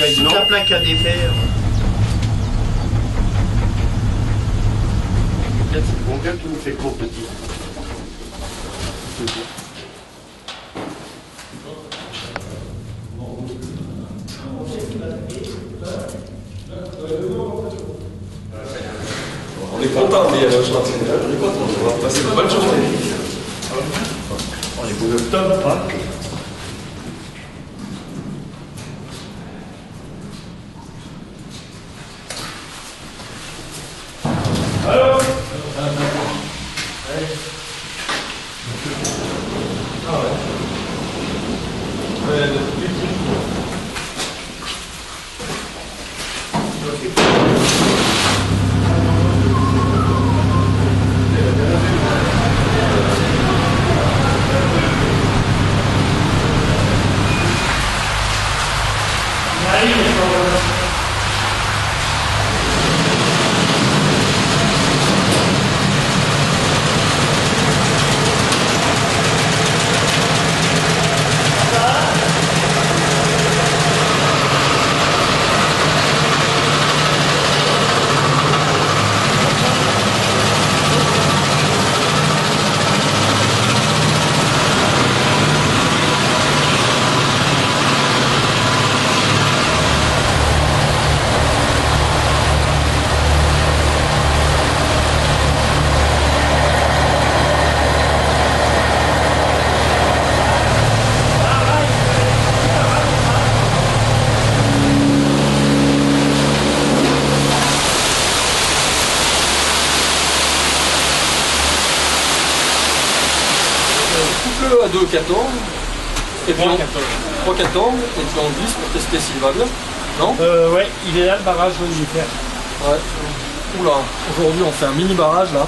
avec toute la plaque à défaire. Combien tu nous fais court, petit? On est content d'y aller au chantier. On est content. On va passer une bonne journée. On est pour le top, hein? Alors coupe-le à 2 14 et puis 3 14 et puis on glisse pour tester s'il va bien. Non? Ouais, il est là le barrage, il est fait. Ouais. Oula, aujourd'hui on fait un mini barrage là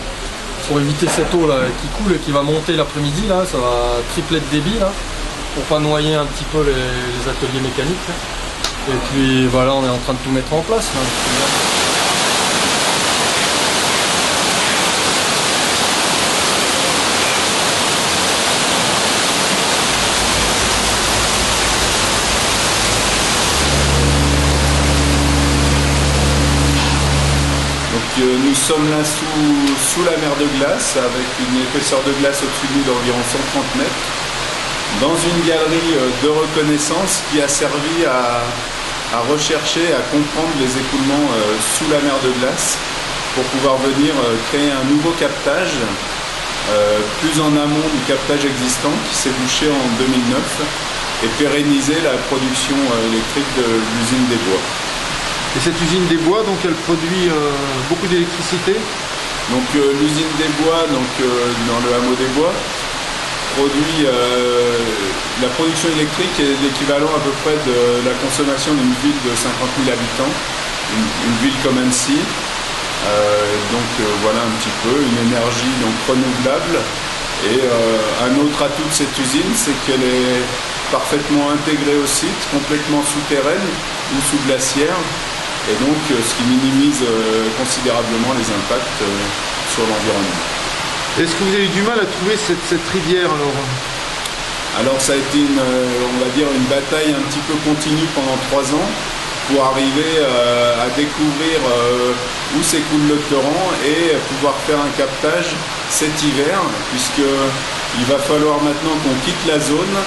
pour éviter cette eau là qui coule et qui va monter l'après-midi là, ça va tripler de débit là pour pas noyer un petit peu les ateliers mécaniques là. Et puis voilà, on est en train de tout mettre en place là. Nous sommes là sous la mer de glace avec une épaisseur de glace au-dessus de nous d'environ 130 mètres dans une galerie de reconnaissance qui a servi à rechercher, à comprendre les écoulements sous la mer de glace pour pouvoir venir créer un nouveau captage plus en amont du captage existant qui s'est bouché en 2009 et pérenniser la production électrique de l'usine des Bois. Et cette usine des Bois, donc elle produit beaucoup d'électricité. Donc l'usine des Bois, dans le hameau des Bois, produit la production électrique est l'équivalent à peu près de la consommation d'une ville de 50 000 habitants, une ville comme Annecy. Voilà un petit peu, une énergie donc renouvelable. Et un autre atout de cette usine, c'est qu'elle est parfaitement intégrée au site, complètement souterraine ou sous glaciaire. Et donc, ce qui minimise considérablement les impacts sur l'environnement. Est-ce que vous avez eu du mal à trouver cette rivière alors? Alors, ça a été on va dire, une bataille un petit peu continue pendant 3 ans pour arriver à découvrir où s'écoule le torrent et pouvoir faire un captage cet hiver, puisqu'il va falloir maintenant qu'on quitte la zone.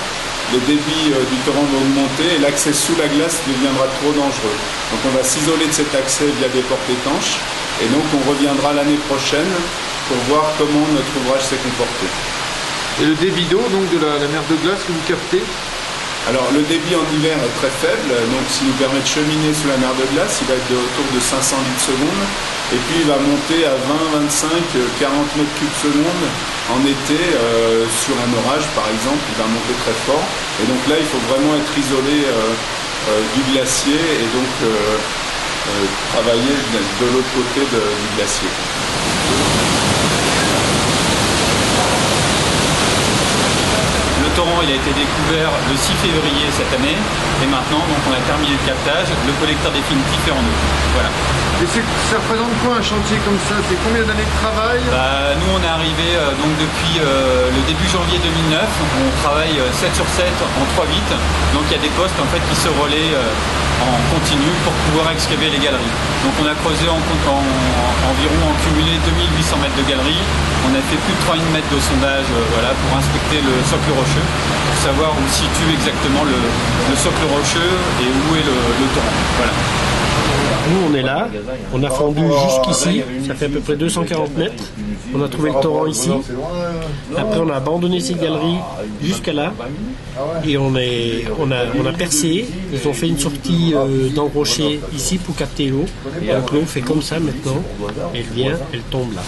Le débit du torrent va augmenter et l'accès sous la glace deviendra trop dangereux. Donc on va s'isoler de cet accès via des portes étanches et donc on reviendra l'année prochaine pour voir comment notre ouvrage s'est comporté. Et le débit d'eau donc de la mer de glace que vous captez? Alors le débit en hiver est très faible, donc ce qui nous permet de cheminer sous la mer de glace, il va être de autour de 500 litres seconde, et puis il va monter à 20, 25, 40 mètres cubes seconde en été, sur un orage par exemple, il va monter très fort, et donc là il faut vraiment être isolé du glacier et donc travailler de l'autre côté du glacier. Le torrent il a été découvert le 6 février cette année et maintenant donc on a terminé le captage, le collecteur définitif est en eau. Voilà. Et ça représente quoi un chantier comme ça? C'est combien d'années de travail? Nous on est arrivé donc depuis le début janvier 2009, on travaille 7 sur 7 en 3-8, donc il y a des postes en fait qui se relaient en continu pour pouvoir excaver les galeries. Donc on a creusé environ en cumulé 2800 mètres de galeries, on a fait plus de 3000 mètres de sondage voilà, pour inspecter le socle rocheux, pour savoir où se situe exactement le socle rocheux et où est le torrent. Voilà. Nous on est là, on a fendu jusqu'ici, ça fait à peu près 240 mètres, on a trouvé le torrent ici, après on a abandonné ces galeries jusqu'à là, et on a percé, ils ont fait une sortie dans le rocher ici pour capter l'eau, donc l'eau fait comme ça maintenant, elle vient, elle tombe là.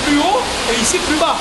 Plus haut et ici plus bas.